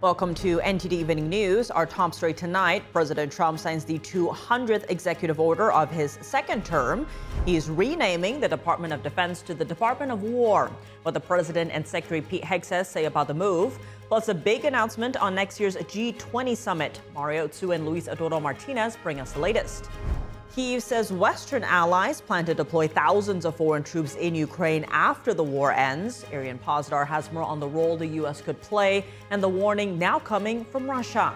Welcome to NTD Evening News. Our top story tonight, President Trump signs the 200th executive order of his second term. He's renaming the Department of Defense to the Department of War. What the president and Secretary Pete Hegseth say about the move, plus a big announcement on next year's G20 summit. Mario Tsu and Luis Eduardo Martinez bring us the latest. Kyiv says Western allies plan to deploy thousands of foreign troops in Ukraine after the war ends. Arian Pozdar has more on the role the U.S. could play and the warning now coming from Russia.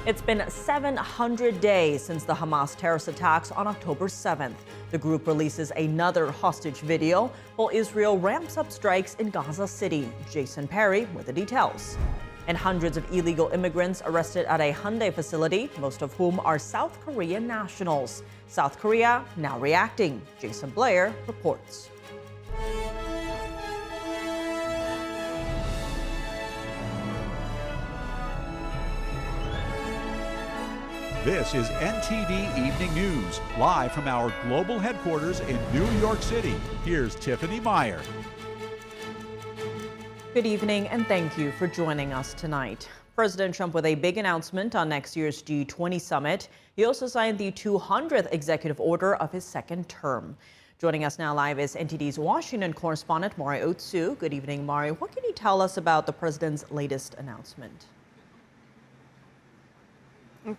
It's been 700 days since the Hamas terrorist attacks on October 7th. The group releases another hostage video while Israel ramps up strikes in Gaza City. Jason Perry with the details. And hundreds of illegal immigrants arrested at a Hyundai facility, most of whom are South Korean nationals. South Korea now reacting. Jason Blair reports. This is NTD Evening News, live from our global headquarters in New York City. Here's Tiffany Meyer. Good evening, and thank you for joining us tonight. President Trump with a big announcement on next year's G20 summit. He also signed the 200th executive order of his second term. Joining us now live is NTD's Washington correspondent, Mario Tsu. Good evening, Mario. What can you tell us about the president's latest announcement?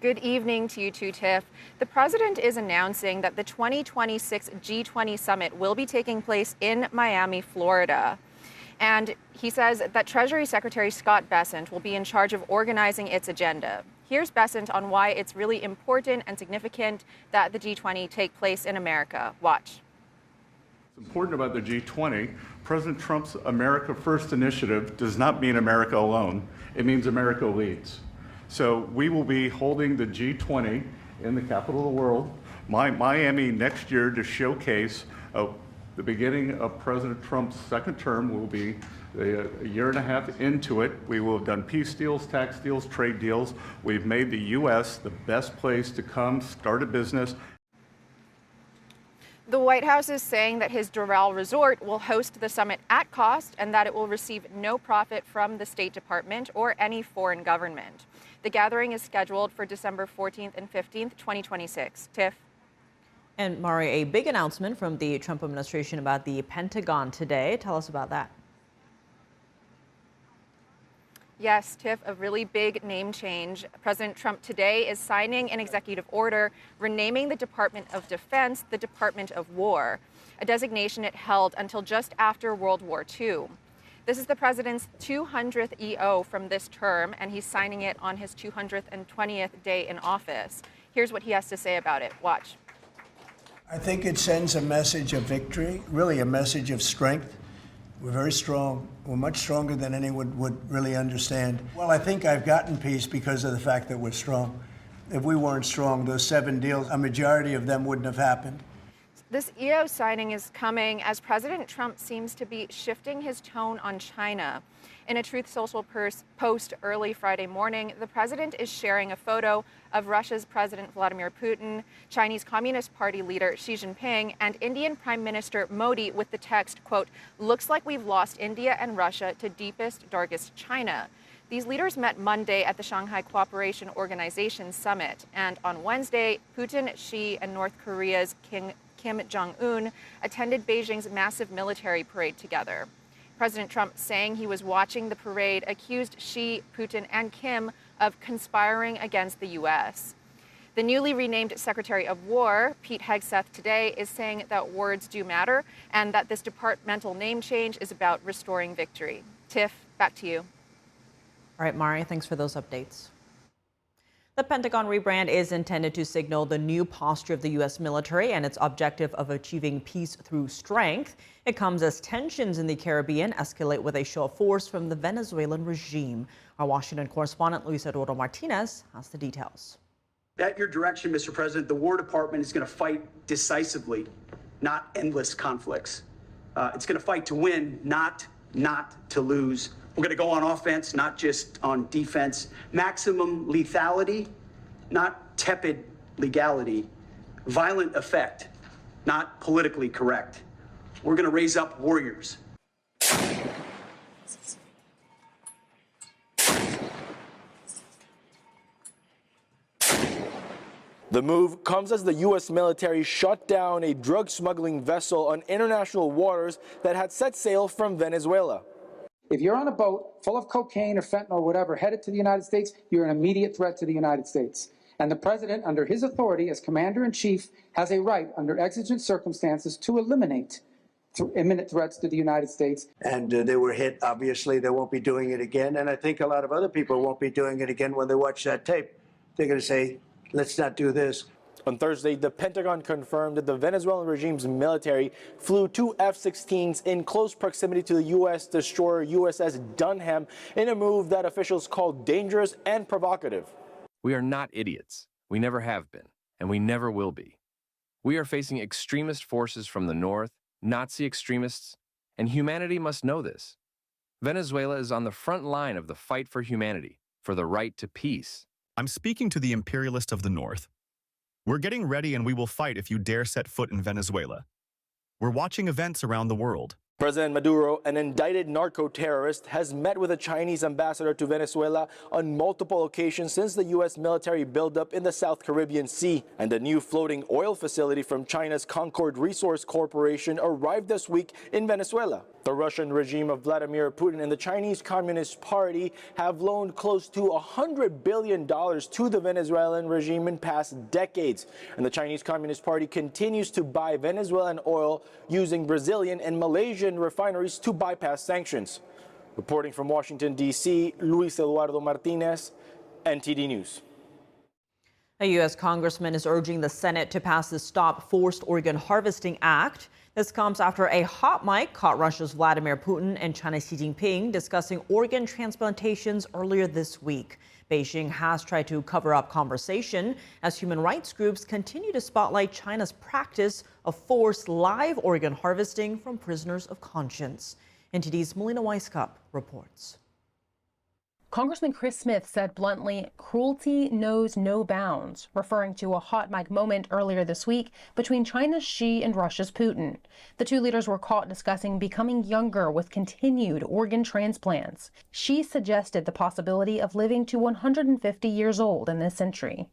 Good evening to you too, Tiff. The president is announcing that the 2026 G20 summit will be taking place in Miami, Florida. And he says that Treasury Secretary Scott Bessent will be in charge of organizing its agenda. Here's Bessent on why it's really important and significant that the G20 take place in America. Watch. What's important about the G20, President Trump's America First initiative does not mean America alone. It means America leads. So we will be holding the G20 in the capital of the world, Miami, next year to showcase the beginning of President Trump's second term. Will be a year and a half into it. We will have done peace deals, tax deals, trade deals. We've made the U.S. the best place to come start a business. The White House is saying that his Doral Resort will host the summit at cost and that it will receive no profit from the State Department or any foreign government. The gathering is scheduled for December 14th and 15th, 2026. Tiff? And Mari, a big announcement from the Trump administration about the Pentagon today. Tell us about that. Yes, Tiff, a really big name change. President Trump today is signing an executive order renaming the Department of Defense the Department of War, a designation it held until just after World War II. This is the president's 200th EO from this term, and he's signing it on his 220th day in office. Here's what he has to say about it. Watch. I think it sends a message of victory, really a message of strength. We're very strong. We're much stronger than anyone would really understand. Well, I think I've gotten peace because of the fact that we're strong. If we weren't strong, those 7 deals, a majority of them wouldn't have happened. This EO signing is coming as President Trump seems to be shifting his tone on China. In a Truth Social post early Friday morning, the president is sharing a photo of Russia's President Vladimir Putin, Chinese Communist Party leader Xi Jinping, and Indian Prime Minister Modi with the text, quote, "Looks like we've lost India and Russia to deepest, darkest China." These leaders met Monday at the Shanghai Cooperation Organization Summit. And on Wednesday, Putin, Xi, and North Korea's Kim Jong-un attended Beijing's massive military parade together. President Trump, saying he was watching the parade, accused Xi, Putin, and Kim of conspiring against the U.S. The newly renamed Secretary of War, Pete Hegseth, today is saying that words do matter and that this departmental name change is about restoring victory. Tiff, back to you. All right, Mari, thanks for those updates. The Pentagon rebrand is intended to signal the new posture of the U.S. military and its objective of achieving peace through strength. It comes as tensions in the Caribbean escalate with a show of force from the Venezuelan regime. Our Washington correspondent, Luis Eduardo Martinez, has the details. At your direction, Mr. President, the War Department is going to fight decisively, not endless conflicts. It's going to fight to win, not to lose. We're going to go on offense, not just on defense. Maximum lethality, not tepid legality. Violent effect, not politically correct. We're going to raise up warriors. The move comes as the U.S. military shut down a drug smuggling vessel on international waters that had set sail from Venezuela. If you're on a boat full of cocaine or fentanyl or whatever headed to the United States, you're an immediate threat to the United States. And the president, under his authority as commander-in-chief, has a right, under exigent circumstances, to eliminate imminent threats to the United States. And they were hit. Obviously, they won't be doing it again. And I think a lot of other people won't be doing it again when they watch that tape. They're going to say, let's not do this. On Thursday, the Pentagon confirmed that the Venezuelan regime's military flew two F-16s in close proximity to the U.S. destroyer USS Dunham in a move that officials called dangerous and provocative. We are not idiots. We never have been, and we never will be. We are facing extremist forces from the north, Nazi extremists, and humanity must know this. Venezuela is on the front line of the fight for humanity, for the right to peace. I'm speaking to the imperialist of the north. We're getting ready and we will fight if you dare set foot in Venezuela. We're watching events around the world. President Maduro, an indicted narco-terrorist, has met with a Chinese ambassador to Venezuela on multiple occasions since the U.S. military buildup in the South Caribbean Sea. And a new floating oil facility from China's Concord Resource Corporation arrived this week in Venezuela. The Russian regime of Vladimir Putin and the Chinese Communist Party have loaned close to $100 billion to the Venezuelan regime in past decades. And the Chinese Communist Party continues to buy Venezuelan oil using Brazilian and Malaysian refineries to bypass sanctions. Reporting from Washington, D.C., Luis Eduardo Martinez, NTD News. A U.S. congressman is urging the Senate to pass the Stop Forced Organ Harvesting Act. This comes after a hot mic caught Russia's Vladimir Putin and China's Xi Jinping discussing organ transplantations earlier this week. Beijing has tried to cover up conversation as human rights groups continue to spotlight China's practice of forced live organ harvesting from prisoners of conscience. NTD's Melina Weisskopf reports. Congressman Chris Smith said bluntly, cruelty knows no bounds, referring to a hot mic moment earlier this week between China's Xi and Russia's Putin. The two leaders were caught discussing becoming younger with continued organ transplants. Xi suggested the possibility of living to 150 years old in this century.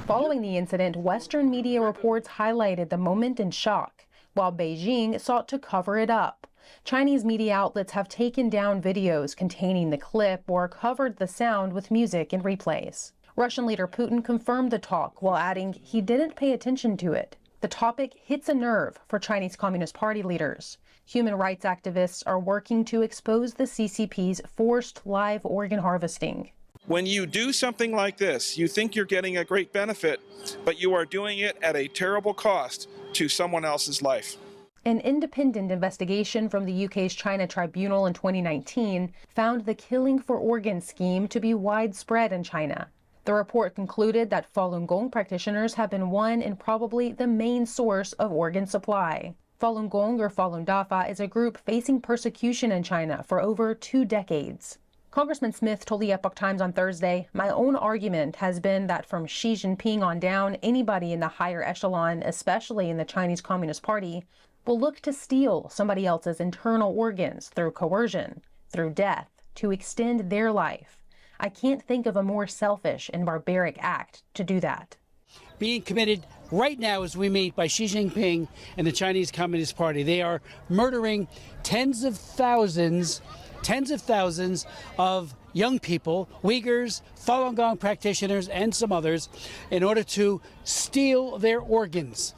Following the incident, Western media reports highlighted the moment in shock, while Beijing sought to cover it up. Chinese media outlets have taken down videos containing the clip or covered the sound with music and replays. Russian leader Putin confirmed the talk while adding he didn't pay attention to it. The topic hits a nerve for Chinese Communist Party leaders. Human rights activists are working to expose the CCP's forced live organ harvesting. When you do something like this, you think you're getting a great benefit, but you are doing it at a terrible cost to someone else's life. An independent investigation from the UK's China Tribunal in 2019 found the killing for organ scheme to be widespread in China. The report concluded that Falun Gong practitioners have been one and probably the main source of organ supply. Falun Gong or Falun Dafa is a group facing persecution in China for over 2 decades. Congressman Smith told the Epoch Times on Thursday, "My own argument has been that from Xi Jinping on down, anybody in the higher echelon, especially in the Chinese Communist Party, will look to steal somebody else's internal organs through coercion, through death, to extend their life. I can't think of a more selfish and barbaric act to do that." Being committed right now as we meet by Xi Jinping and the Chinese Communist Party. They are murdering tens of thousands of young people, Uyghurs, Falun Gong practitioners, and some others, in order to steal their organs.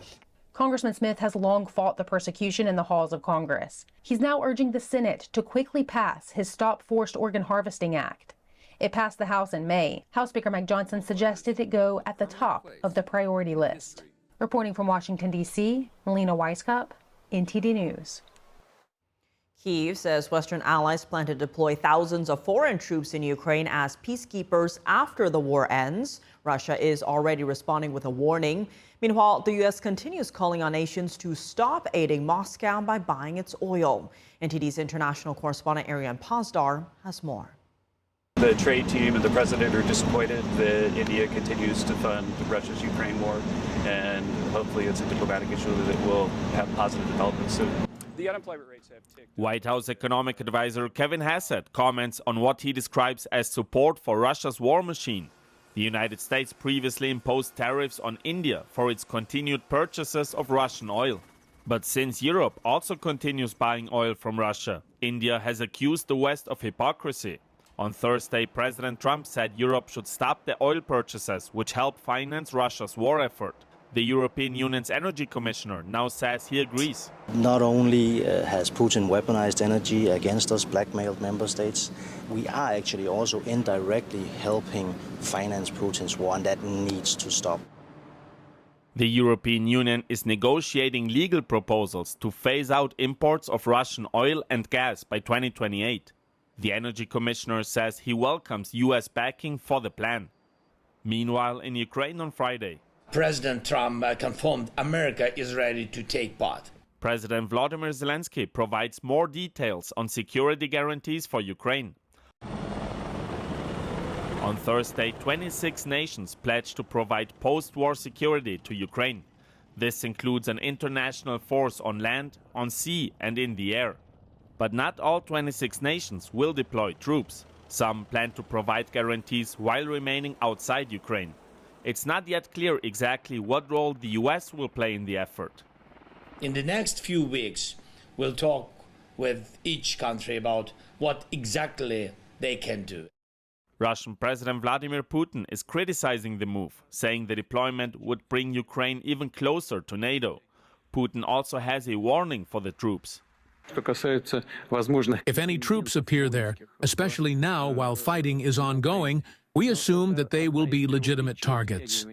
Congressman Smith has long fought the persecution in the halls of Congress. He's now urging the Senate to quickly pass his Stop Forced Organ Harvesting Act. It passed the House in May. House Speaker Mike Johnson suggested it go at the top of the priority list. Reporting from Washington, D.C., Melina Weisskopf, NTD News. Kyiv says Western allies plan to deploy thousands of foreign troops in Ukraine as peacekeepers after the war ends. Russia is already responding with a warning. Meanwhile, the U.S. continues calling on nations to stop aiding Moscow by buying its oil. NTD's international correspondent Ariane Pazdar has more. The The trade team and the president are disappointed that India continues to fund Russia's Ukraine war, and hopefully it's a diplomatic issue that will have positive developments soon. The unemployment rates have ticked. White House economic advisor Kevin Hegseth comments on what he describes as support for Russia's war machine. The United States previously imposed tariffs on India for its continued purchases of Russian oil. But since Europe also continues buying oil from Russia, India has accused the West of hypocrisy. On Thursday, President Trump said Europe should stop the oil purchases which help finance Russia's war effort. The European Union's energy commissioner now says he agrees. Not only has Putin weaponized energy against us, blackmailed member states, we are actually also indirectly helping finance Putin's war, and that needs to stop. The European Union is negotiating legal proposals to phase out imports of Russian oil and gas by 2028. The energy commissioner says he welcomes U.S. backing for the plan. Meanwhile, in Ukraine on Friday, President Trump confirmed America is ready to take part. President Volodymyr Zelensky provides more details on security guarantees for Ukraine. On Thursday, 26 nations pledged to provide post-war security to Ukraine. This includes an international force on land, on sea and in the air. But not all 26 nations will deploy troops. Some plan to provide guarantees while remaining outside Ukraine. It's not yet clear exactly what role the US will play in the effort. In the next few weeks, we'll talk with each country about what exactly they can do. Russian President Vladimir Putin is criticizing the move, saying the deployment would bring Ukraine even closer to NATO. Putin also has a warning for the troops. If any troops appear there, especially now while fighting is ongoing, we assume that they will be legitimate targets.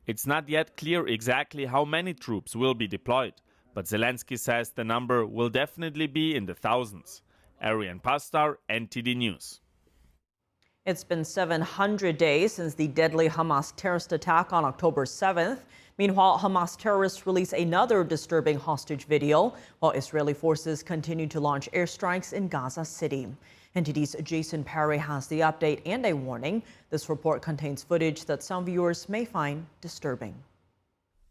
It's not yet clear exactly how many troops will be deployed, but Zelensky says the number will definitely be in the thousands. Arian Pastar, NTD News. It's been 700 days since the deadly Hamas terrorist attack on October 7th. Meanwhile, Hamas terrorists released another disturbing hostage video while Israeli forces continue to launch airstrikes in Gaza City. NTD's Jason Perry has the update and a warning. This report contains footage that some viewers may find disturbing.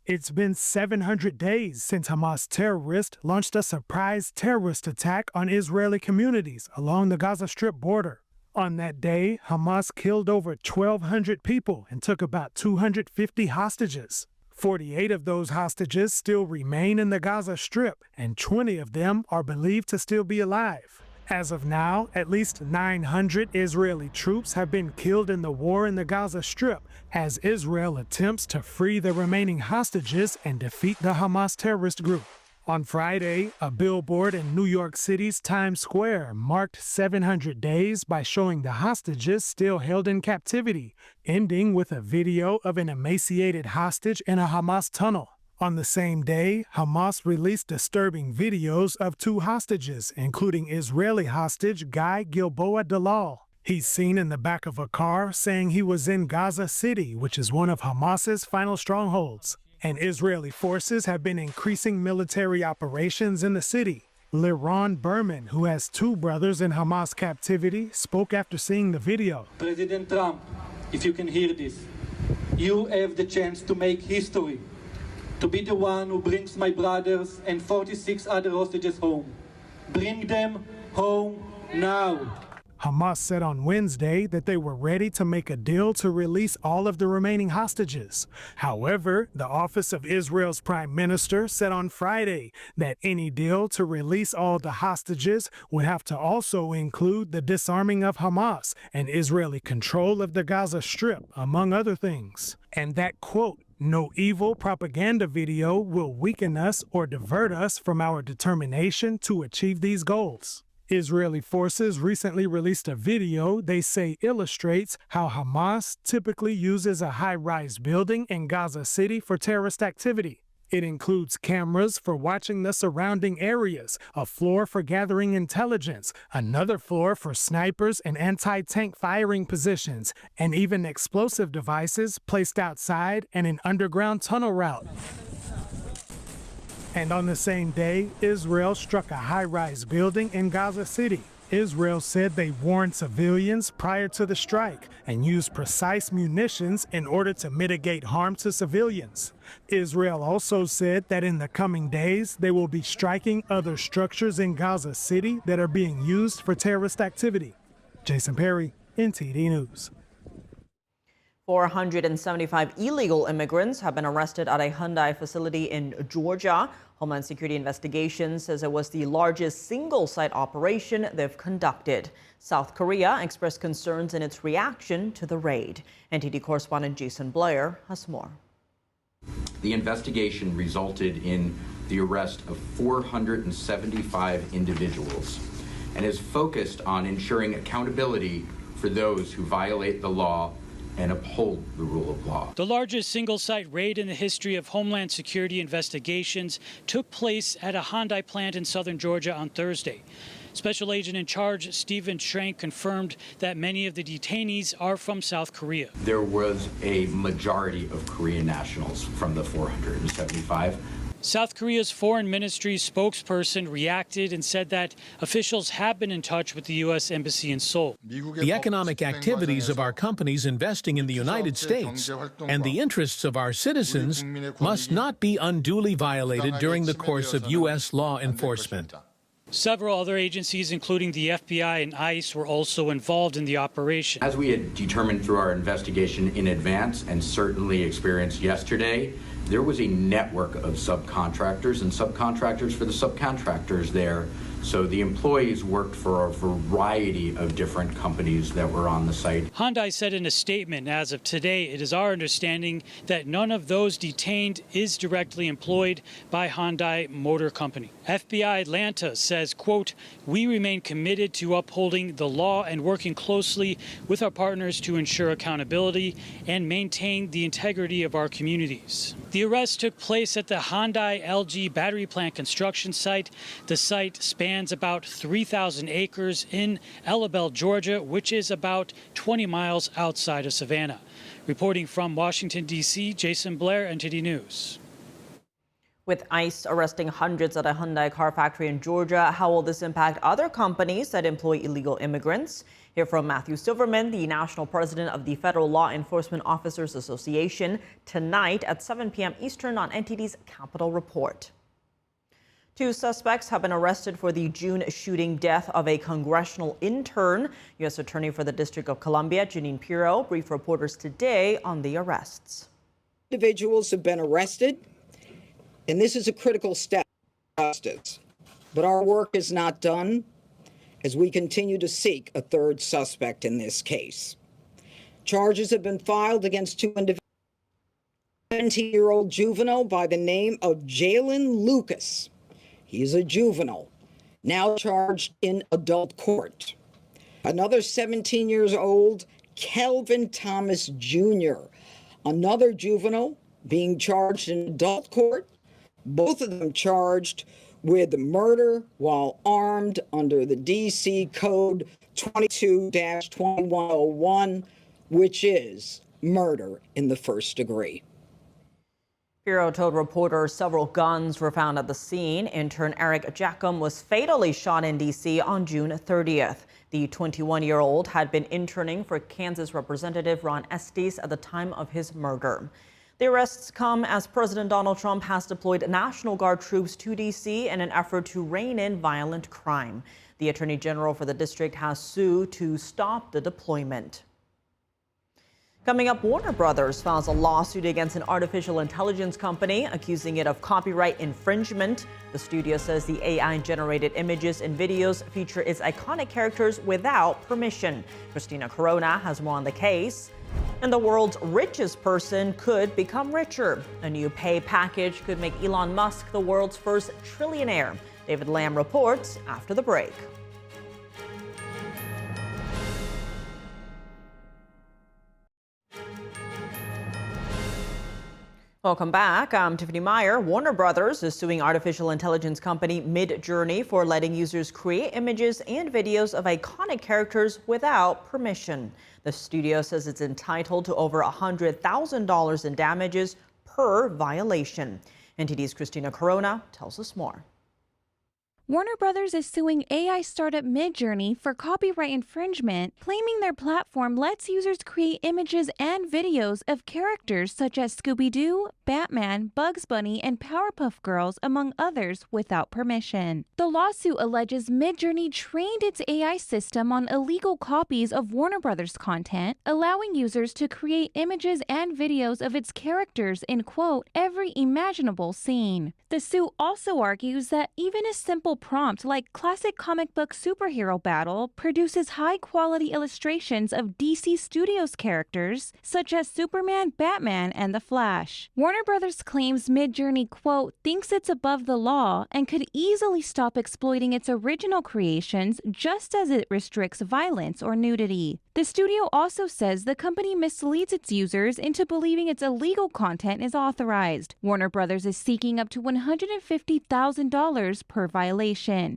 It's been 700 days since Hamas terrorists launched a surprise terrorist attack on Israeli communities along the Gaza Strip border. On that day, Hamas killed over 1,200 people and took about 250 hostages. 48 of those hostages still remain in the Gaza Strip, and 20 of them are believed to still be alive. As of now, at least 900 Israeli troops have been killed in the war in the Gaza Strip as Israel attempts to free the remaining hostages and defeat the Hamas terrorist group. On Friday, a billboard in New York City's Times Square marked 700 days by showing the hostages still held in captivity, ending with a video of an emaciated hostage in a Hamas tunnel. On the same day, Hamas released disturbing videos of two hostages, including Israeli hostage Guy Gilboa Dalal. He's seen in the back of a car saying he was in Gaza City, which is one of Hamas's final strongholds. And Israeli forces have been increasing military operations in the city. Liron Berman, who has two brothers in Hamas captivity, spoke after seeing the video. President Trump, if you can hear this, you have the chance to make history, to be the one who brings my brothers and 46 other hostages home. Bring them home now. Hamas said on Wednesday that they were ready to make a deal to release all of the remaining hostages. However, the office of Israel's prime minister said on Friday that any deal to release all the hostages would have to also include the disarming of Hamas and Israeli control of the Gaza Strip, among other things. And that, quote, "No evil propaganda video will weaken us or divert us from our determination to achieve these goals." Israeli forces recently released a video they say illustrates how Hamas typically uses a high-rise building in Gaza City for terrorist activity. It includes cameras for watching the surrounding areas, a floor for gathering intelligence, another floor for snipers and anti-tank firing positions, and even explosive devices placed outside and an underground tunnel route. And on the same day, Israel struck a high-rise building in Gaza City. Israel said they warned civilians prior to the strike and used precise munitions in order to mitigate harm to civilians. Israel also said that in the coming days, they will be striking other structures in Gaza City that are being used for terrorist activity. Jason Perry, NTD News. 475 illegal immigrants have been arrested at a Hyundai facility in Georgia. Homeland Security Investigations says it was the largest single-site operation they've conducted. South Korea expressed concerns in its reaction to the raid. NTD correspondent Jason Blair has more. The investigation resulted in the arrest of 475 individuals and is focused on ensuring accountability for those who violate the law and uphold the rule of law. The largest single-site raid in the history of Homeland Security investigations took place at a Hyundai plant in southern Georgia on Thursday. Special Agent in charge Stephen Schrank confirmed that many of the detainees are from South Korea. There was a majority of Korean nationals from the 475. South Korea's foreign ministry spokesperson reacted and said that officials have been in touch with the U.S. Embassy in Seoul. The economic activities of our companies investing in the United States and the interests of our citizens must not be unduly violated during the course of U.S. law enforcement. Several other agencies, including the FBI and ICE, were also involved in the operation. As we had determined through our investigation in advance and certainly experienced yesterday, there was a network of subcontractors and subcontractors for the subcontractors there. So the employees worked for a variety of different companies that were on the site. Hyundai said in a statement, as of today, it is our understanding that none of those detained is directly employed by Hyundai Motor Company. FBI Atlanta says, quote, "We remain committed to upholding the law and working closely with our partners to ensure accountability and maintain the integrity of our communities." The arrest took place at the Hyundai LG battery plant construction site. The site spans about 3,000 acres in Elabel, Georgia, which is about 20 miles outside of Savannah. Reporting from Washington, D.C., Jason Blair, NTD News. With ICE arresting hundreds at a Hyundai car factory in Georgia, how will this impact other companies that employ illegal immigrants? Hear from Matthew Silverman, the national president of the Federal Law Enforcement Officers Association, tonight at 7 p.m. Eastern on NTD's Capitol Report. 2 suspects have been arrested for the June shooting death of a congressional intern. U.S. Attorney for the District of Columbia, Janine Pirro, briefed reporters today on the arrests. Individuals have been arrested, and this is a critical step in justice. But our work is not done as we continue to seek a third suspect in this case. Charges have been filed against 2 individuals. A 17-year-old juvenile by the name of Jalen Lucas. He is a juvenile, now charged in adult court. Another 17 years old, Kelvin Thomas Jr., another juvenile being charged in adult court. Both of them charged with murder while armed under the D.C. Code 22-2101, which is murder in the first degree. Pirro told reporters several guns were found at the scene. Intern Eric Jackum was fatally shot in D.C. on June 30th. The 21-year-old had been interning for Kansas Representative Ron Estes at the time of his murder. The arrests come as President Donald Trump has deployed National Guard troops to D.C. in an effort to rein in violent crime. The Attorney General for the district has sued to stop the deployment. Coming up, Warner Brothers files a lawsuit against an artificial intelligence company, accusing it of copyright infringement. The studio says the AI-generated images and videos feature its iconic characters without permission. Christina Corona has more on the case. And the world's richest person could become richer. A new pay package could make Elon Musk the world's first trillionaire. David Lamb reports after the break. Welcome back. I'm Tiffany Meyer. Warner Brothers is suing artificial intelligence company Midjourney for letting users create images and videos of iconic characters without permission. The studio says it's entitled to over $100,000 in damages per violation. NTD's Christina Corona tells us more. Warner Brothers is suing AI startup Midjourney for copyright infringement, claiming their platform lets users create images and videos of characters such as Scooby-Doo, Batman, Bugs Bunny, and Powerpuff Girls, among others, without permission. The lawsuit alleges Midjourney trained its AI system on illegal copies of Warner Brothers content, allowing users to create images and videos of its characters in, quote, every imaginable scene. The suit also argues that even a simple prompt like classic comic book superhero battle produces high-quality illustrations of DC Studios characters such as Superman, Batman, and The Flash. Warner Brothers claims Midjourney, quote, thinks it's above the law and could easily stop exploiting its original creations just as it restricts violence or nudity. The studio also says the company misleads its users into believing its illegal content is authorized. Warner Brothers is seeking up to $150,000 per violation.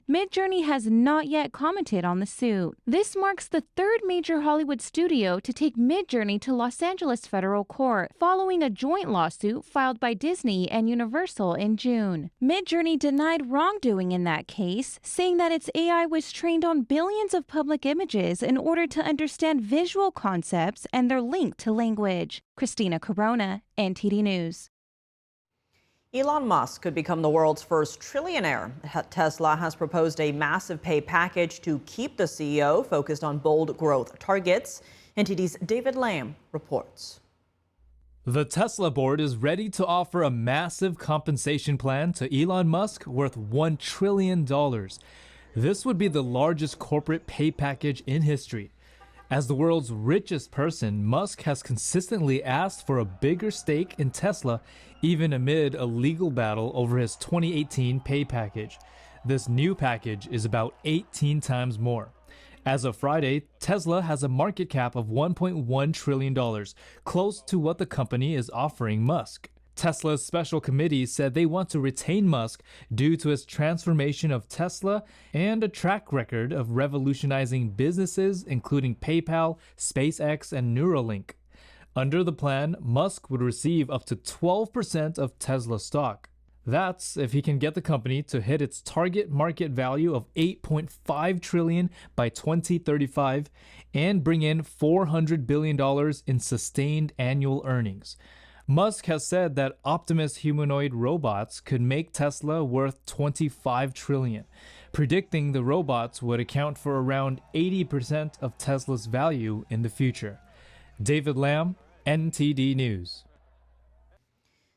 Midjourney has not yet commented on the suit. This marks the third major Hollywood studio to take Midjourney to Los Angeles federal court, following a joint lawsuit filed by Disney and Universal in June. Midjourney denied wrongdoing in that case, saying that its AI was trained on billions of public images in order to understand visual concepts and their link to language. Christina Corona, NTD News. Elon Musk could become the world's first trillionaire. Tesla has proposed a massive pay package to keep the CEO focused on bold growth targets. NTD's David Lamb reports. The Tesla board is ready to offer a massive compensation plan to Elon Musk worth $1 trillion. This would be the largest corporate pay package in history. As the world's richest person, Musk has consistently asked for a bigger stake in Tesla, even amid a legal battle over his 2018 pay package. This new package is about 18 times more. As of Friday, Tesla has a market cap of $1.1 trillion, close to what the company is offering Musk. Tesla's special committee said they want to retain Musk due to his transformation of Tesla and a track record of revolutionizing businesses including PayPal, SpaceX, and Neuralink. Under the plan, Musk would receive up to 12% of Tesla stock. That's if he can get the company to hit its target market value of $8.5 trillion by 2035 and bring in $400 billion in sustained annual earnings. Musk has said that Optimus humanoid robots could make Tesla worth $25 trillion, predicting the robots would account for around 80% of Tesla's value in the future. David Lamb, NTD News.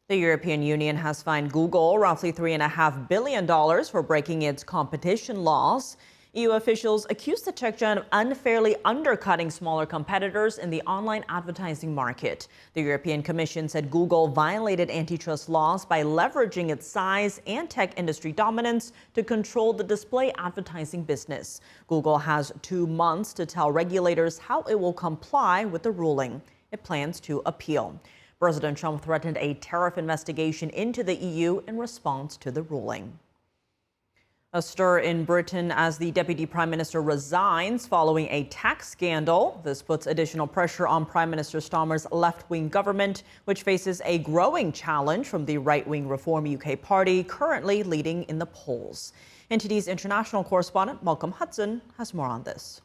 The European Union has fined Google roughly $3.5 billion for breaking its competition laws. EU officials accused the tech giant of unfairly undercutting smaller competitors in the online advertising market. The European Commission said Google violated antitrust laws by leveraging its size and tech industry dominance to control the display advertising business. Google has 2 months to tell regulators how it will comply with the ruling. It plans to appeal. President Trump threatened a tariff investigation into the EU in response to the ruling. A stir in Britain as the Deputy Prime Minister resigns following a tax scandal. This puts additional pressure on Prime Minister Starmer's left-wing government, which faces a growing challenge from the right-wing Reform UK party, currently leading in the polls. NTD's international correspondent Malcolm Hudson has more on this.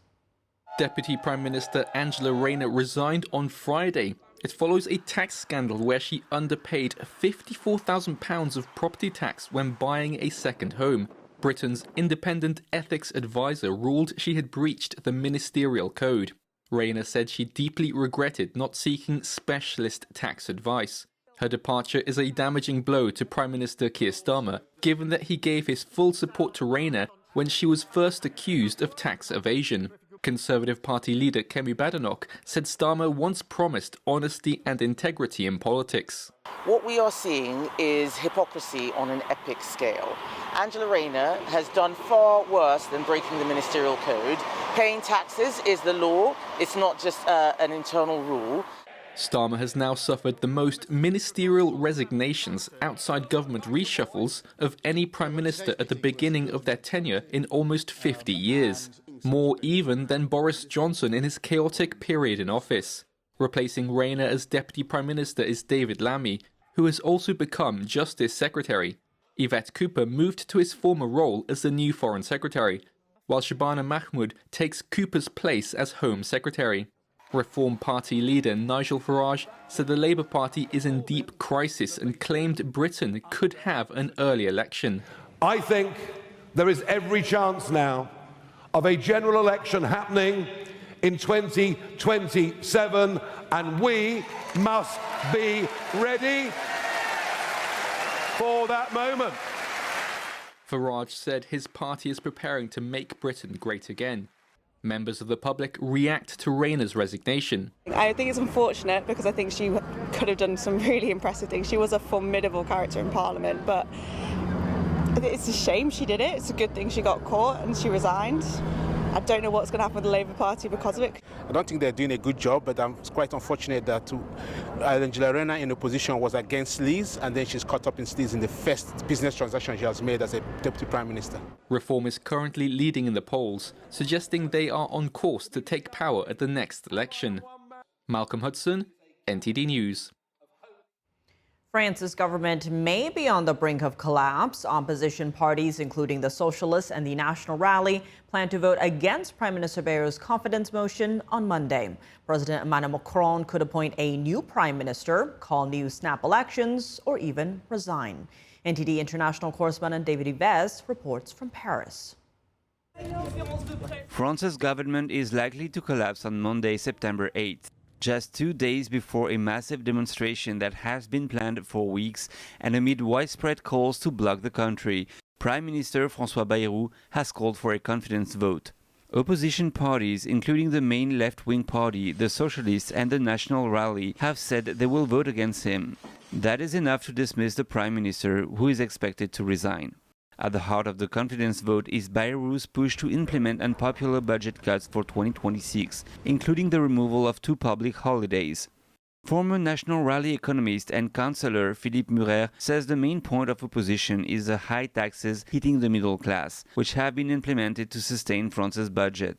Deputy Prime Minister Angela Rayner resigned on Friday. It follows a tax scandal where she underpaid £54,000 of property tax when buying a second home. Britain's independent ethics advisor ruled she had breached the ministerial code. Rayner said she deeply regretted not seeking specialist tax advice. Her departure is a damaging blow to Prime Minister Keir Starmer, given that he gave his full support to Rayner when she was first accused of tax evasion. Conservative Party leader Kemi Badenoch said Starmer once promised honesty and integrity in politics. What we are seeing is hypocrisy on an epic scale. Angela Rayner has done far worse than breaking the ministerial code. Paying taxes is the law, it's not just an internal rule. Starmer has now suffered the most ministerial resignations outside government reshuffles of any Prime Minister at the beginning of their tenure in almost 50 years. More even than Boris Johnson in his chaotic period in office. Replacing Rayner as Deputy Prime Minister is David Lammy, who has also become Justice Secretary. Yvette Cooper moved to his former role as the new Foreign Secretary, while Shabana Mahmood takes Cooper's place as Home Secretary. Reform Party leader Nigel Farage said the Labour Party is in deep crisis and claimed Britain could have an early election. I think there is every chance now of a general election happening in 2027, and we must be ready for that moment. Farage said his party is preparing to make Britain great again. Members of the public react to Rayner's resignation. I think it's unfortunate because I think she could have done some really impressive things. She was a formidable character in Parliament, but it's a shame she did it. It's a good thing she got caught and she resigned. I don't know what's going to happen with the Labour Party because of it. I don't think they're doing a good job, but I'm quite unfortunate that Angela Rayner in opposition was against sleaze, and then she's caught up in sleaze in the first business transaction she has made as a Deputy Prime Minister. Reform is currently leading in the polls, suggesting they are on course to take power at the next election. Malcolm Hudson, NTD News. France's government may be on the brink of collapse. Opposition parties, including the Socialists and the National Rally, plan to vote against Prime Minister Bayrou's confidence motion on Monday. President Emmanuel Macron could appoint a new prime minister, call new snap elections, or even resign. NTD international correspondent David Yves reports from Paris. France's government is likely to collapse on Monday, September 8th. Just 2 days before a massive demonstration that has been planned for weeks and amid widespread calls to block the country, Prime Minister François Bayrou has called for a confidence vote. Opposition parties, including the main left-wing party, the Socialists and the National Rally, have said they will vote against him. That is enough to dismiss the Prime Minister, who is expected to resign. At the heart of the confidence vote is Bayrou's push to implement unpopular budget cuts for 2026, including the removal of 2 public holidays. Former National Rally economist and councillor Philippe Murer says the main point of opposition is the high taxes hitting the middle class, which have been implemented to sustain France's budget.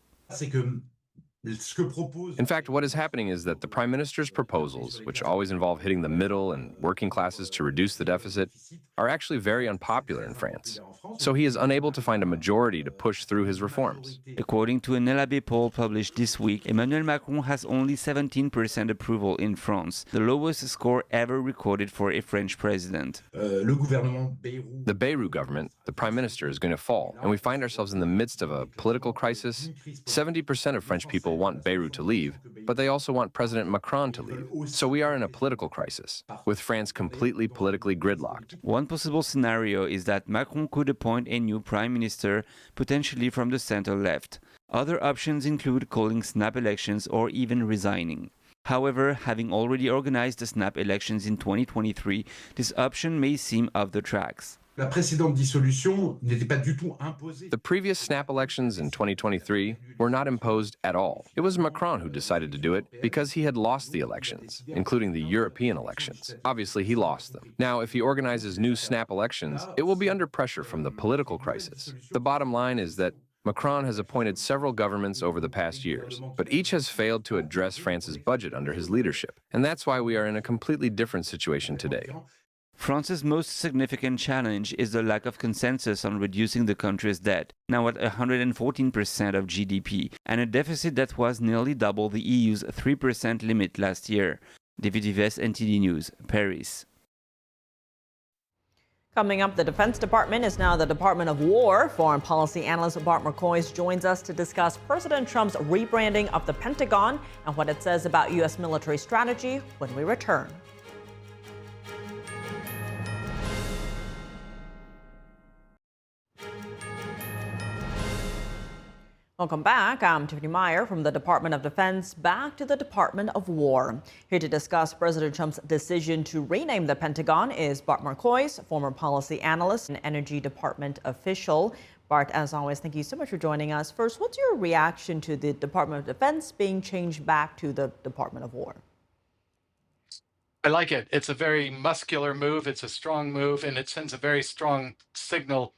In fact, what is happening is that the Prime Minister's proposals, which always involve hitting the middle and working classes to reduce the deficit, are actually very unpopular in France. So he is unable to find a majority to push through his reforms. According to an LAB poll published this week, Emmanuel Macron has only 17% approval in France, the lowest score ever recorded for a French president. The Bayrou government, the Prime Minister, is going to fall, and we find ourselves in the midst of a political crisis. 70% of French people want Bayrou to leave, but they also want President Macron to leave. So we are in a political crisis, with France completely politically gridlocked. One possible scenario is that Macron could appoint a new prime minister, potentially from the center-left. Other options include calling snap elections or even resigning. However, having already organized the snap elections in 2023, this option may seem off the tracks. The previous snap elections in 2023 were not imposed at all. It was Macron who decided to do it because he had lost the elections, including the European elections. Obviously, he lost them. Now, if he organizes new snap elections, it will be under pressure from the political crisis. The bottom line is that Macron has appointed several governments over the past years, but each has failed to address France's budget under his leadership. And that's why we are in a completely different situation today. France's most significant challenge is the lack of consensus on reducing the country's debt, now at 114% of GDP, and a deficit that was nearly double the EU's 3% limit last year. David Yves, NTD News, Paris. Coming up, the Defense Department is now the Department of War. Foreign policy analyst Bart McCoy joins us to discuss President Trump's rebranding of the Pentagon and what it says about U.S. military strategy when we return. Welcome back. I'm Tiffany Meyer from the Department of Defense. Back to the Department of War. Here to discuss President Trump's decision to rename the Pentagon is Bart Marcois, former policy analyst and Energy Department official. Bart, as always, thank you so much for joining us. First, what's your reaction to the Department of Defense being changed back to the Department of War? I like it. It's a very muscular move. It's a strong move, and it sends a very strong signal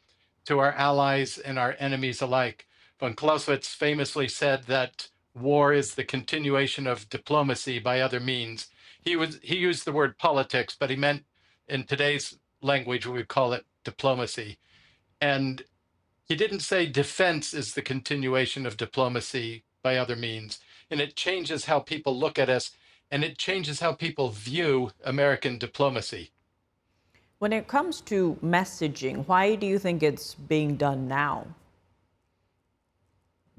to our allies and our enemies alike. Von Clausewitz famously said that war is the continuation of diplomacy by other means. He used the word politics, but he meant, in today's language, we would call it diplomacy. And he didn't say defense is the continuation of diplomacy by other means. And it changes how people look at us, and it changes how people view American diplomacy. When it comes to messaging, why do you think it's being done now?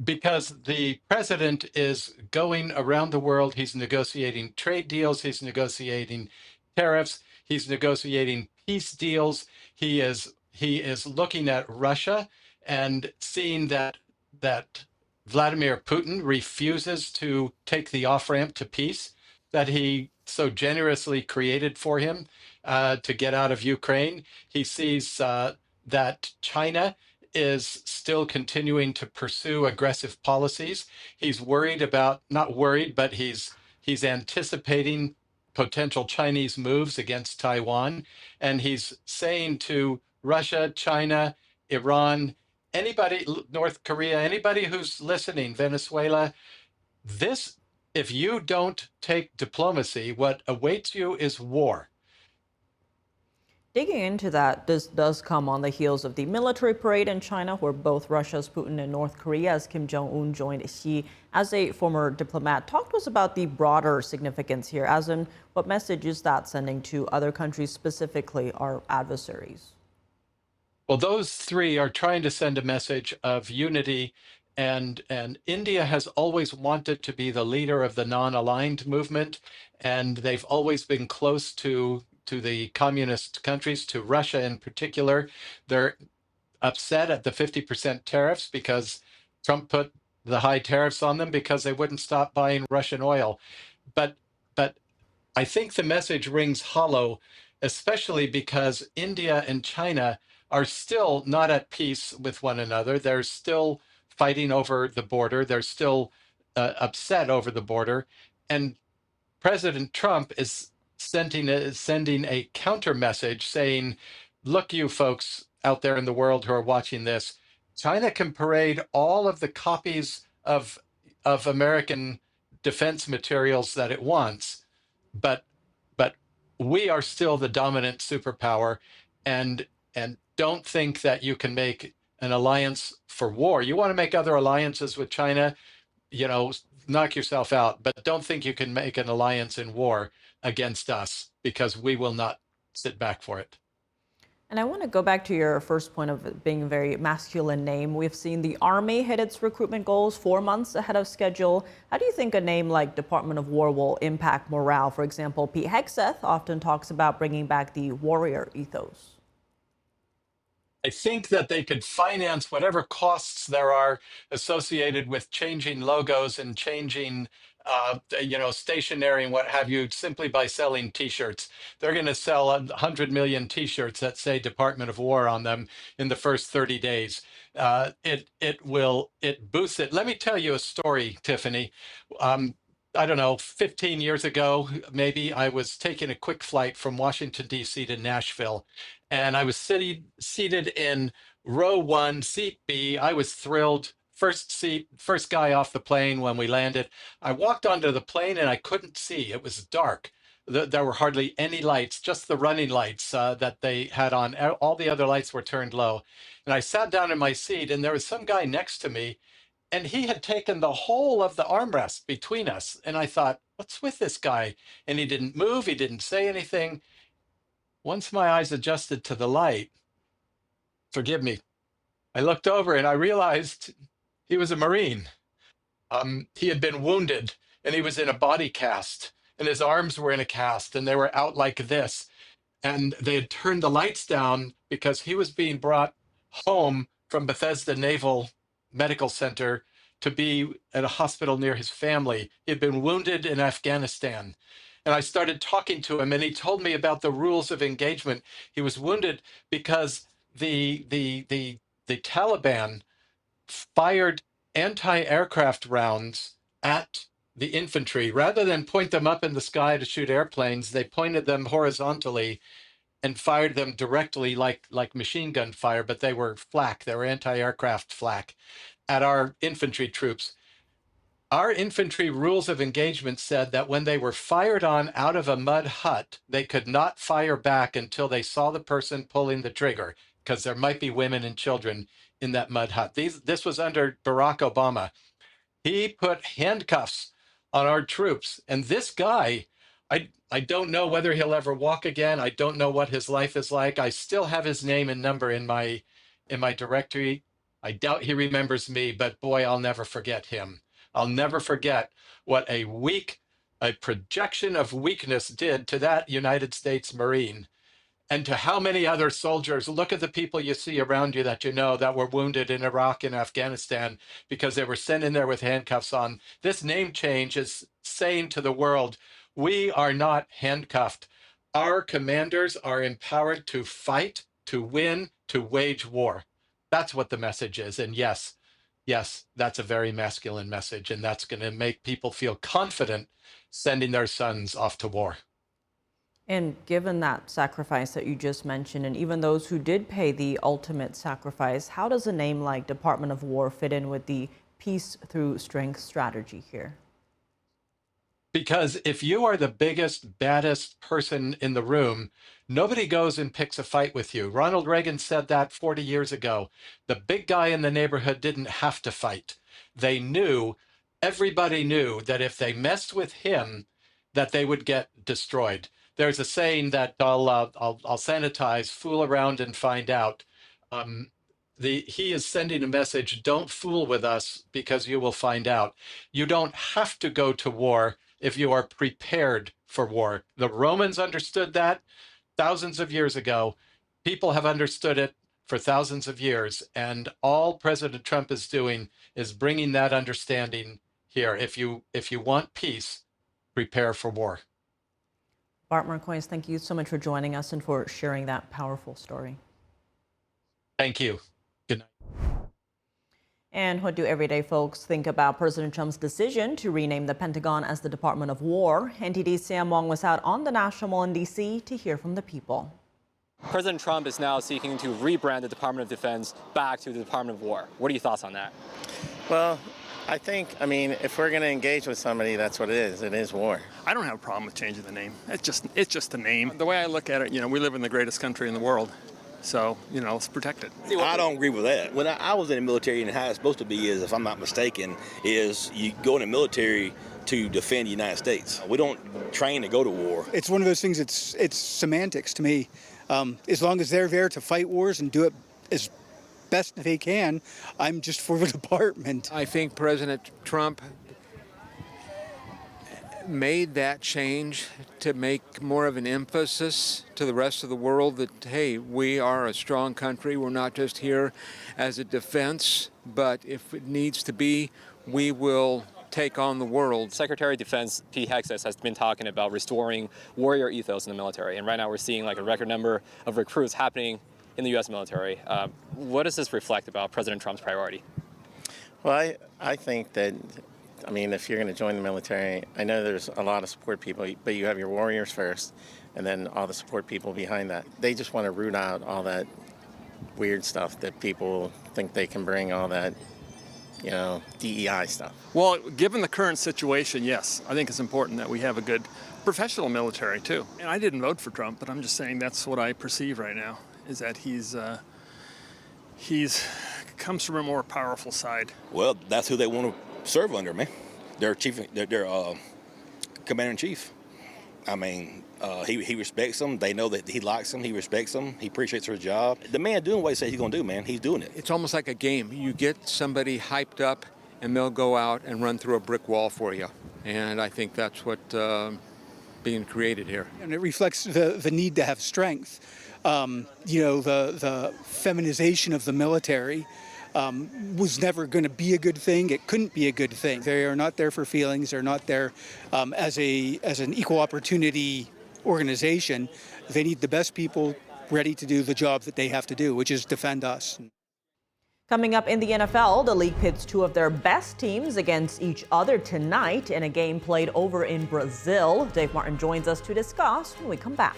Because the president is going around the world. He's negotiating trade deals. He's negotiating tariffs. He's negotiating peace deals. He is looking at Russia and seeing that Vladimir Putin refuses to take the off-ramp to peace that he so generously created for him to get out of Ukraine. He sees that China is still continuing to pursue aggressive policies. He's worried about, not worried, but he's anticipating potential Chinese moves against Taiwan. And he's saying to Russia, China, Iran, anybody, North Korea, anybody who's listening, Venezuela, this, if you don't take diplomacy, what awaits you is war. Digging into that, this does come on the heels of the military parade in China, where both Russia's Putin and North Korea's Kim Jong-un joined Xi. As a former diplomat, talk to us about the broader significance here, as in what message is that sending to other countries, specifically our adversaries? Well, those three are trying to send a message of unity, and India has always wanted to be the leader of the non-aligned movement, and they've always been close to the communist countries, to Russia in particular. They're upset at the 50% tariffs because Trump put the high tariffs on them because they wouldn't stop buying Russian oil. But I think the message rings hollow, especially because India and China are still not at peace with one another. They're still fighting over the border. They're still upset over the border. And President Trump is sending a counter message saying, look, you folks out there in the world who are watching this, China can parade all of the copies of American defense materials that it wants, but we are still the dominant superpower, and don't think that you can make an alliance for war. You want to make other alliances with China, knock yourself out, but don't think you can make an alliance in war against us, because we will not sit back for it. And I want to go back to your first point of it being a very masculine name. We've seen the Army hit its recruitment goals 4 months ahead of schedule. How do you think a name like Department of War will impact morale? For example, Pete Hegseth often talks about bringing back the warrior ethos. I think that they could finance whatever costs there are associated with changing logos and changing, stationery and what have you, simply by selling T-shirts. They're going to sell 100 million T-shirts that say Department of War on them in the first 30 days. It boosts it. Let me tell you a story, Tiffany. I don't know, 15 years ago, maybe, I was taking a quick flight from Washington, D.C. to Nashville, and I was seated in row 1, seat B. I was thrilled. First seat, first guy off the plane when we landed. I walked onto the plane and I couldn't see. It was dark. There were hardly any lights, just the running lights that they had on. All the other lights were turned low. And I sat down in my seat, and there was some guy next to me, and he had taken the whole of the armrest between us. And I thought, what's with this guy? And he didn't move. He didn't say anything. Once my eyes adjusted to the light, forgive me, I looked over and I realized he was a Marine. He had been wounded, and he was in a body cast, and his arms were in a cast, and they were out like this. And they had turned the lights down because he was being brought home from Bethesda Naval Medical Center to be at a hospital near his family. He had been wounded in Afghanistan. And I started talking to him, and he told me about the rules of engagement. He was wounded because the Taliban fired anti-aircraft rounds at the infantry. Rather than point them up in the sky to shoot airplanes, they pointed them horizontally and fired them directly like machine gun fire, but they were flak. They were anti-aircraft flak at our infantry troops. Our infantry rules of engagement said that when they were fired on out of a mud hut, they could not fire back until they saw the person pulling the trigger. because there might be women and children in that mud hut. This was under Barack Obama. He put handcuffs on our troops. And this guy, I don't know whether he'll ever walk again. I don't know what his life is like. I still have his name and number in my directory. I doubt he remembers me, but boy, I'll never forget him. I'll never forget what a projection of weakness did to that United States Marine and to how many other soldiers. Look at the people you see around you that you know that were wounded in Iraq and Afghanistan because they were sent in there with handcuffs on. This name change is saying to the world, we are not handcuffed. Our commanders are empowered to fight, to win, to wage war. That's what the message is. And yes, that's a very masculine message. And that's going to make people feel confident sending their sons off to war. And given that sacrifice that you just mentioned, and even those who did pay the ultimate sacrifice, how does a name like Department of War fit in with the peace through strength strategy here? Because if you are the biggest, baddest person in the room, nobody goes and picks a fight with you. Ronald Reagan said that 40 years ago. The big guy in the neighborhood didn't have to fight. Everybody knew that if they messed with him, that they would get destroyed. There's a saying that I'll sanitize, fool around and find out. He is sending a message, don't fool with us because you will find out. You don't have to go to war if you are prepared for war. The Romans understood that thousands of years ago. People have understood it for thousands of years. And all President Trump is doing is bringing that understanding here. If you want peace, prepare for war. Bart Marcois, thank you so much for joining us and for sharing that powerful story. Thank you. Good night. And what do everyday folks think about President Trump's decision to rename the Pentagon as the Department of War? NTD's Sam Wong was out on the National Mall in D.C. to hear from the people. President Trump is now seeking to rebrand the Department of Defense back to the Department of War. What are your thoughts on that? Well, I mean, if we're going to engage with somebody, that's what it is. It is war. I don't have a problem with changing the name. It's just a name. The way I look at it, we live in the greatest country in the world. So, let's protect it. I don't agree with that. When I was in the military, and how it's supposed to be is, if I'm not mistaken, is you go in the military to defend the United States. We don't train to go to war. It's one of those things, it's semantics to me. As long as they're there to fight wars and do it as best they can, I'm just for the department. I think President Trump made that change to make more of an emphasis to the rest of the world that, hey, we are a strong country. We're not just here as a defense, but if it needs to be, we will take on the world. Secretary of Defense Pete Hegseth has been talking about restoring warrior ethos in the military. And right now we're seeing like a record number of recruits happening in the U.S. military. What does this reflect about President Trump's priority? Well, I think that, if you're going to join the military, I know there's a lot of support people, but you have your warriors first, and then all the support people behind that. They just want to root out all that weird stuff that people think they can bring, all that, DEI stuff. Well, given the current situation, yes, I think it's important that we have a good professional military, too. And I didn't vote for Trump, but I'm just saying that's what I perceive right now, is that he's comes from a more powerful side. Well, that's who they want to serve under, man. Their commander-in-chief. He respects them. They know that he likes them. He respects them. He appreciates their job. The man doing what he says he's going to do, man. He's doing it. It's almost like a game. You get somebody hyped up, and they'll go out and run through a brick wall for you. And I think that's what being created here. And it reflects the need to have strength. The feminization of the military was never going to be a good thing. It couldn't be a good thing. They are not there for feelings. They're not there as an equal opportunity organization. They need the best people ready to do the job that they have to do, which is defend us. Coming up in the NFL, the league pits two of their best teams against each other tonight in a game played over in Brazil. Dave Martin joins us to discuss when we come back.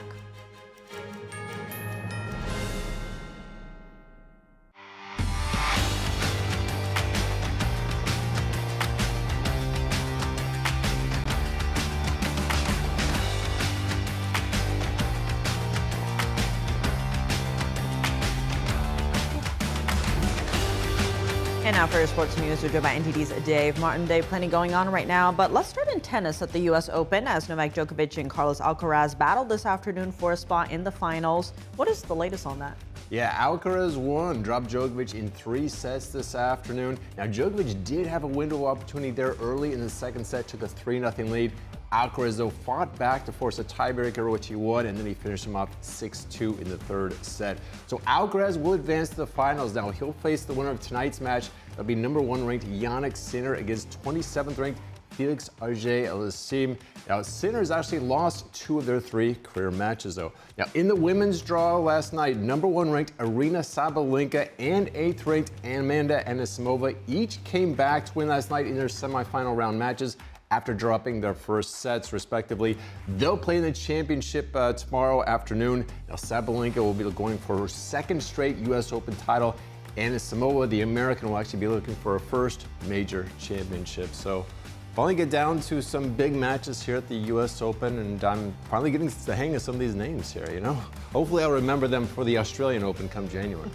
now for your sports news. We're joined by NTD's Dave Martin. Dave, plenty going on right now, but let's start in tennis at the U.S. Open as Novak Djokovic and Carlos Alcaraz battled this afternoon for a spot in the finals. What is the latest on that? Yeah, Alcaraz won, dropped Djokovic in 3 sets this afternoon. Now, Djokovic did have a window of opportunity there early in the second set, took a 3-0 lead. Alcaraz, though, fought back to force a tiebreaker, which he won, and then he finished him off 6-2 in the third set. So Alcaraz will advance to the finals now. He'll face the winner of tonight's match. That'll be number 1 ranked Jannik Sinner against 27th ranked Felix Auger-Aliassime. Now, Sinner's actually lost 2 of their 3 career matches, though. Now, in the women's draw last night, number 1 ranked Aryna Sabalenka and 8th ranked Amanda Anisimova each came back to win last night in their semifinal round matches after dropping their first sets, respectively. They'll play in the championship tomorrow afternoon. Now, Sabalenka will be going for her 2nd straight U.S. Open title. Anisimova, the American, will actually be looking for her first major championship. So finally get down to some big matches here at the U.S. Open, and I'm finally getting the hang of some of these names here, you know? Hopefully I'll remember them for the Australian Open come January.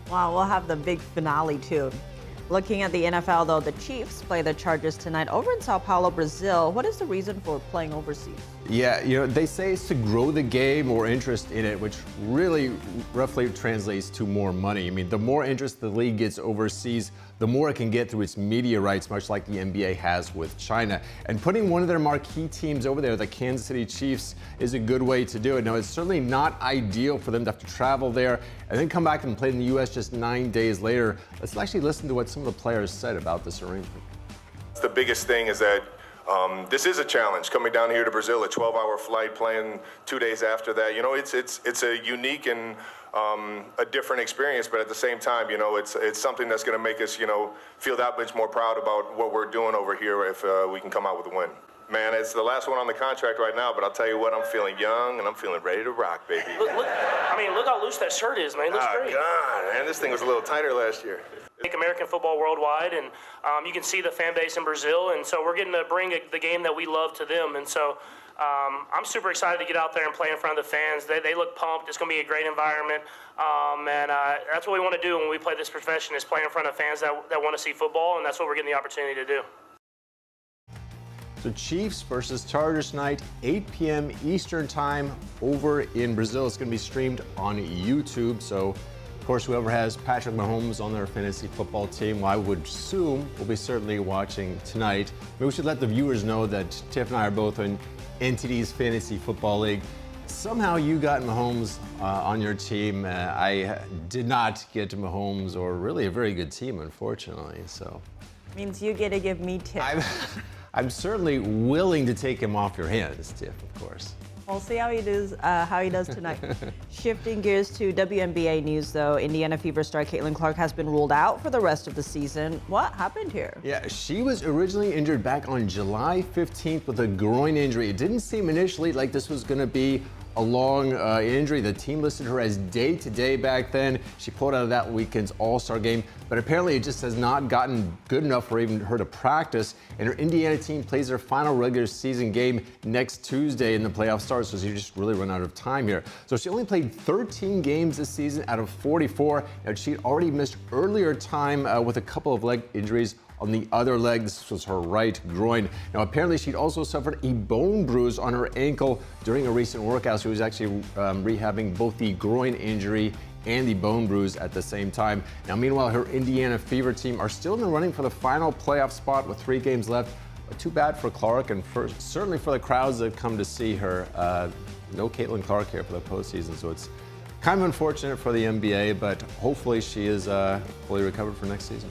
Wow, we'll have the big finale too. Looking at the NFL, though, the Chiefs play the Chargers tonight over in Sao Paulo, Brazil. What is the reason for playing overseas? Yeah, you know, they say it's to grow the game or interest in it, which really roughly translates to more money. I mean, the more interest the league gets overseas, the more it can get through its media rights, much like the NBA has with China. And putting one of their marquee teams over there, the Kansas City Chiefs, is a good way to do it. Now, it's certainly not ideal for them to have to travel there and then come back and play in the U.S. just 9 days later. Let's actually listen to what some of the players said about this arrangement. The biggest thing is that this is a challenge coming down here to Brazil, a 12-hour flight, playing 2 days after that. You know, it's a unique and a different experience, but at the same time, you know, it's something that's going to make us, you know, feel that much more proud about what we're doing over here if we can come out with a win. Man, it's the last one on the contract right now, but I'll tell you what, I'm feeling young and I'm feeling ready to rock, baby. Look how loose that shirt is, man. It looks great. God, man, this thing was a little tighter last year. American football worldwide, and you can see the fan base in Brazil, and so we're getting to bring the game that we love to them, and so I'm super excited to get out there and play in front of the fans. They look pumped. It's going to be a great environment, and that's what we want to do when we play this profession, is play in front of fans that want to see football, and that's what we're getting the opportunity to do. So Chiefs versus Chargers tonight, 8 p.m. Eastern time over in Brazil. It's going to be streamed on YouTube. So, of course, whoever has Patrick Mahomes on their fantasy football team, well, I would assume will be certainly watching tonight. Maybe we should let the viewers know that Tiff and I are both in NTD's Fantasy Football League. Somehow you got Mahomes on your team. I did not get Mahomes, or really a very good team, unfortunately. So Means you get to give me tips. I'm certainly willing to take him off your hands, Tiff, of course. We'll see how he does tonight. Shifting gears to WNBA news, though, Indiana Fever star Caitlin Clark has been ruled out for the rest of the season. What happened here? Yeah, she was originally injured back on July 15th with a groin injury. It didn't seem initially like this was going to be a long injury. The team listed her as day-to-day back then. She pulled out of that weekend's All-Star game, but apparently it just has not gotten good enough for even her to practice. And her Indiana team plays their final regular season game next Tuesday in the playoff start, so she just really run out of time here. So she only played 13 games this season out of 44, and she'd already missed earlier time with a couple of leg injuries on the other leg. This was her right groin. Now, apparently she'd also suffered a bone bruise on her ankle during a recent workout. She was actually rehabbing both the groin injury and the bone bruise at the same time. Now, meanwhile, her Indiana Fever team are still in the running for the final playoff spot with 3 games left. But too bad for Clark, and certainly for the crowds that come to see her. No Caitlin Clark here for the postseason, so it's kind of unfortunate for the NBA, but hopefully she is fully recovered for next season.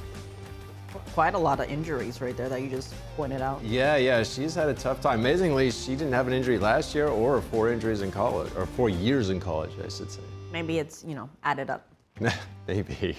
Quite a lot of injuries right there that you just pointed out. Yeah, she's had a tough time. Amazingly, she didn't have an injury last year or 4 injuries in college, or 4 years in college, I should say. Maybe it's, added up. Maybe.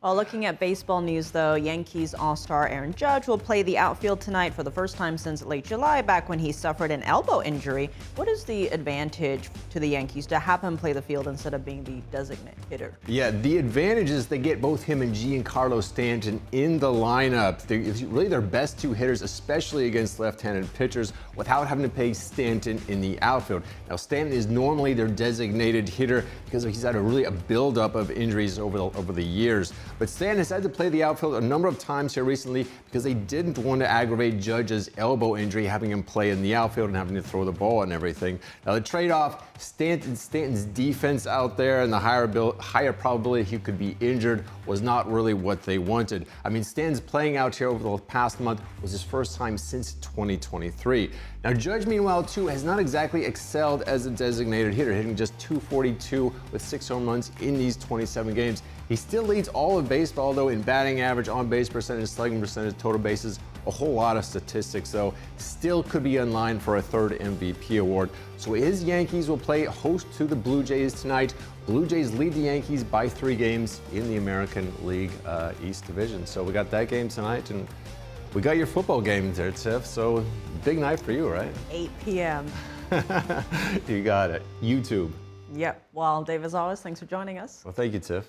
Well, looking at baseball news, though, Yankees All-Star Aaron Judge will play the outfield tonight for the first time since late July, back when he suffered an elbow injury. What is the advantage to the Yankees to have him play the field instead of being the designated hitter? Yeah, the advantage is they get both him and Giancarlo Stanton in the lineup. It's really their best 2 hitters, especially against left-handed pitchers, without having to play Stanton in the outfield. Now, Stanton is normally their designated hitter because he's had a buildup of injuries over the years. But Stan has had to play the outfield a number of times here recently because they didn't want to aggravate Judge's elbow injury, having him play in the outfield and having to throw the ball and everything. Now the trade-off, Stanton's defense out there and the higher probability he could be injured was not really what they wanted. I mean, Stan's playing out here over the past month was his first time since 2023. Now Judge, meanwhile, too, has not exactly excelled as a designated hitter, hitting just .242 with 6 home runs in these 27 games. He still leads all of baseball, though, in batting average, on-base percentage, slugging percentage, total bases, a whole lot of statistics, though. Still could be in line for a third MVP award. So his Yankees will play host to the Blue Jays tonight. Blue Jays lead the Yankees by 3 games in the American League East Division. So we got that game tonight, and we got your football game there, Tiff. So big night for you, right? 8 p.m. You got it. YouTube. Yep. Well, Dave, as always, thanks for joining us. Well, thank you, Tiff.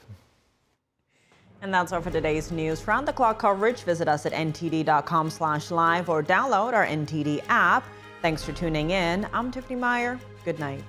And that's all for today's news. Round-the-clock coverage, visit us at ntd.com/live or download our NTD app. Thanks for tuning in. I'm Tiffany Meyer. Good night.